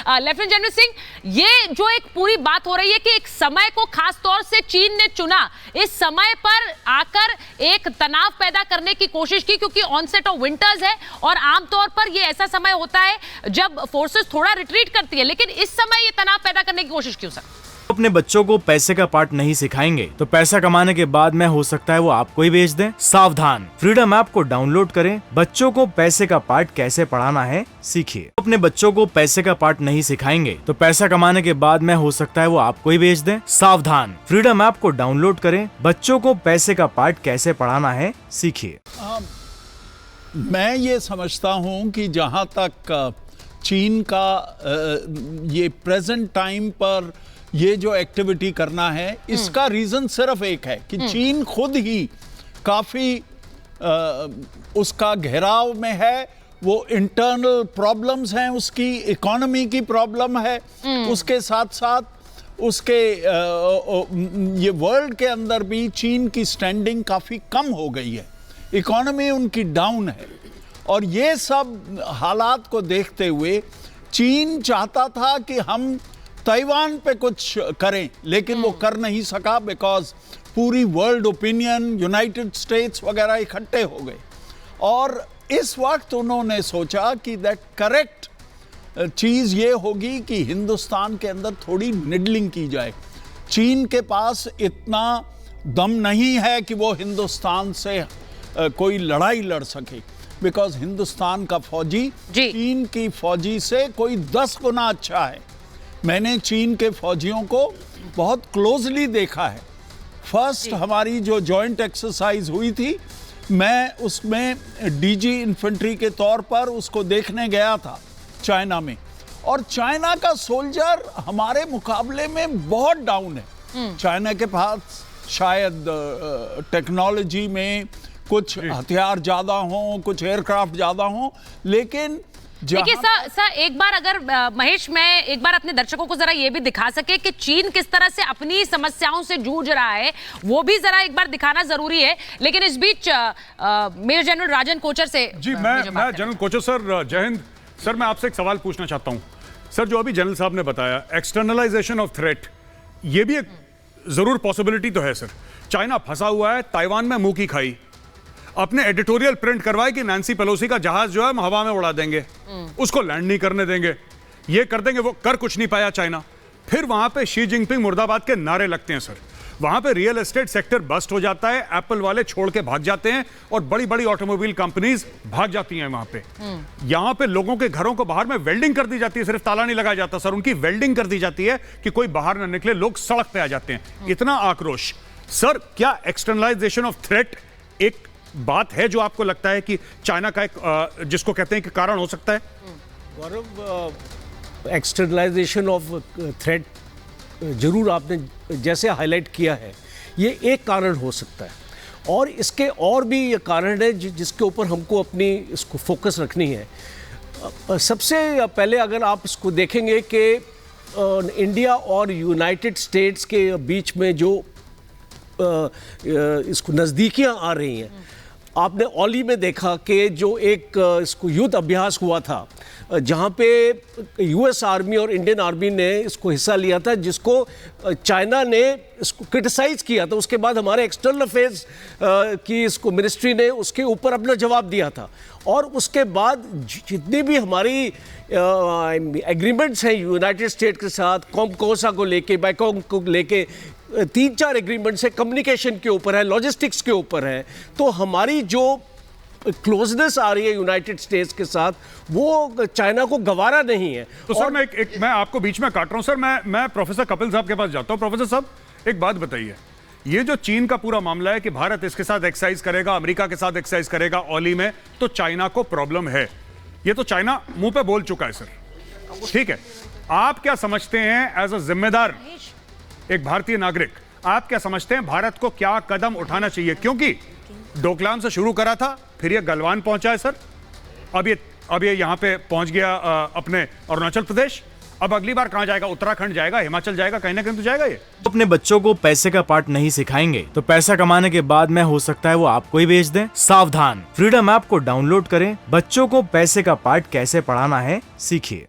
Lieutenant general Singh, ये जो एक पूरी बात हो रही है कि एक समय को खास तौर से चीन ने चुना, इस समय पर आकर एक तनाव पैदा करने की कोशिश की, क्योंकि ऑनसेट ऑफ विंटर्स है और आमतौर पर ये ऐसा समय होता है जब फोर्सेस थोड़ा रिट्रीट करती है, लेकिन इस समय ये तनाव पैदा करने की कोशिश क्यों सर? अपने बच्चों को पैसे का पार्ट नहीं सिखाएंगे तो पैसा कमाने के बाद में हो सकता है वो आपको ही बेच दें। सावधान, फ्रीडम ऐप को डाउनलोड करें, बच्चों को पैसे का पार्ट कैसे पढ़ाना है सीखिए। अपने बच्चों को पैसे का पार्ट नहीं सिखाएंगे तो पैसा कमाने के बाद में हो सकता है वो आपको ही बेच दें। सावधान, फ्रीडम ऐप को डाउनलोड करें, बच्चों को पैसे का पार्ट कैसे पढ़ाना है सीखिए। मैं ये समझता हूँ कि जहाँ तक चीन का ये प्रेजेंट टाइम पर ये जो एक्टिविटी करना है, इसका रीज़न सिर्फ एक है कि चीन खुद ही काफ़ी उसका घेराव में है। वो इंटरनल प्रॉब्लम्स हैं, उसकी इकोनॉमी की प्रॉब्लम है, उसके साथ साथ उसके ये वर्ल्ड के अंदर भी चीन की स्टैंडिंग काफ़ी कम हो गई है, इकोनॉमी उनकी डाउन है। और ये सब हालात को देखते हुए चीन चाहता था कि हम ताइवान पे कुछ करें, लेकिन वो कर नहीं सका बिकॉज पूरी वर्ल्ड ओपिनियन, यूनाइटेड स्टेट्स वगैरह इकट्ठे हो गए। और इस वक्त उन्होंने सोचा कि दैट करेक्ट चीज़ ये होगी कि हिंदुस्तान के अंदर थोड़ी निडलिंग की जाए। चीन के पास इतना दम नहीं है कि वो हिंदुस्तान से कोई लड़ाई लड़ सके, बिकॉज हिंदुस्तान का फौजी चीन की फौजी से कोई 10 गुना अच्छा है। मैंने चीन के फौजियों को बहुत क्लोजली देखा है। फर्स्ट हमारी जो जॉइंट एक्सरसाइज हुई थी, मैं उसमें डीजी इन्फेंट्री के तौर पर उसको देखने गया था चाइना में, और चाइना का सोल्जर हमारे मुकाबले में बहुत डाउन है। चाइना के पास शायद टेक्नोलॉजी में कुछ हथियार ज़्यादा हों, कुछ एयरक्राफ्ट ज़्यादा हों, लेकिन देखिए सर एक बार अगर महेश, मैं एक बार अपने दर्शकों को जरा ये भी दिखा सके कि चीन किस तरह से अपनी समस्याओं से जूझ रहा है, वो भी जरा एक बार दिखाना जरूरी है। लेकिन इस बीच मेजर जनरल राजन कोचर से जी मैं जनरल कोचर सर, जय हिंद सर। मैं आपसे एक सवाल पूछना चाहता हूँ सर। जो अभी जनरल साहब ने बताया एक्सटर्नलाइजेशन ऑफ थ्रेट, ये भी एक जरूर पॉसिबिलिटी तो है सर। चाइना फंसा हुआ है ताइवान में, मुंह की खाई, अपने एडिटोरियल प्रिंट करवाए कि नैन्सी पेलोसी का जहाज जो है हम हवा में उड़ा देंगे, उसको लैंड नहीं करने देंगे, ये कर देंगे, वो कर कुछ नहीं पाया चाइना। फिर वहां पे शी जिनपिंग मुर्दाबाद के नारे लगते हैं सर। वहां पे रियल एस्टेट सेक्टर बस्ट हो जाता है, एप्पल वाले छोड़ के भाग जाते हैं और बड़ी बड़ी ऑटोमोबाइल कंपनीज भाग जाती हैं वहां पे। यहां पे लोगों के घरों को बाहर में वेल्डिंग कर दी जाती है, सिर्फ ताला नहीं लगाया जाता सर, उनकी वेल्डिंग कर दी जाती है कि कोई बाहर ना निकले, लोग सड़क पे आ जाते हैं। इतना आक्रोश सर। क्या एक्सटर्नलाइजेशन ऑफ थ्रेट एक बात है जो आपको लगता है कि चाइना का एक जिसको कहते हैं कि कारण हो सकता है? गौरव, एक्सटर्नलाइजेशन ऑफ थ्रेट जरूर आपने जैसे हाईलाइट किया है, ये एक कारण हो सकता है, और इसके और भी ये कारण है जिसके ऊपर हमको अपनी इसको फोकस रखनी है। सबसे पहले अगर आप इसको देखेंगे कि इंडिया और यूनाइटेड स्टेट्स के बीच में जो इसको नज़दीकियां आ रही हैं, आपने ओली में देखा कि जो एक इसको युद्ध अभ्यास हुआ था, जहाँ पे यूएस आर्मी और इंडियन आर्मी ने इसको हिस्सा लिया था, जिसको चाइना ने इसको क्रिटिसाइज़ किया था। उसके बाद हमारे एक्सटर्नल अफेयर्स की इसको मिनिस्ट्री ने उसके ऊपर अपना जवाब दिया था, और उसके बाद जितनी भी हमारी एग्रीमेंट्स हैं यूनाइटेड स्टेट के साथ, कॉमकोसा को लेके, बैकॉन्ग को लेके 3-4 एग्रीमेंट्स है, कम्युनिकेशन के ऊपर है, लॉजिस्टिक्स के ऊपर है। तो हमारी जो क्लोजनेस आ रही है यूनाइटेड स्टेट्स के साथ, वो चाइना को गवारा नहीं है। तो सर मैं आपको बीच में काट रहा हूं सर। मैं प्रोफेसर कपिल साहब के पास जाता हूं। प्रोफेसर साहब, एक बात बताइए, ये जो चीन का पूरा मामला है कि भारत इसके साथ एक्सरसाइज करेगा, अमेरिका के साथ एक्सरसाइज करेगा ओली में, तो चाइना को प्रॉब्लम है, ये तो चाइना मुंह पे बोल चुका है सर, ठीक है। आप क्या समझते हैं एज अ जिम्मेदार एक भारतीय नागरिक, आप क्या समझते हैं भारत को क्या कदम उठाना चाहिए? क्योंकि डोकलाम से शुरू करा था, फिर ये गलवान पहुंचा है सर, अब ये यहां पे पहुंच गया अपने अरुणाचल प्रदेश, अब अगली बार कहां जाएगा? उत्तराखंड जाएगा, हिमाचल जाएगा, कहीं ना कहीं तो जाएगा ये। अपने बच्चों को पैसे का पार्ट नहीं सिखाएंगे तो पैसा कमाने के बाद में हो सकता है वो आपको ही बेच दें। सावधान, फ्रीडम ऐप को डाउनलोड करें, बच्चों को पैसे का पार्ट कैसे पढ़ाना है सीखिए।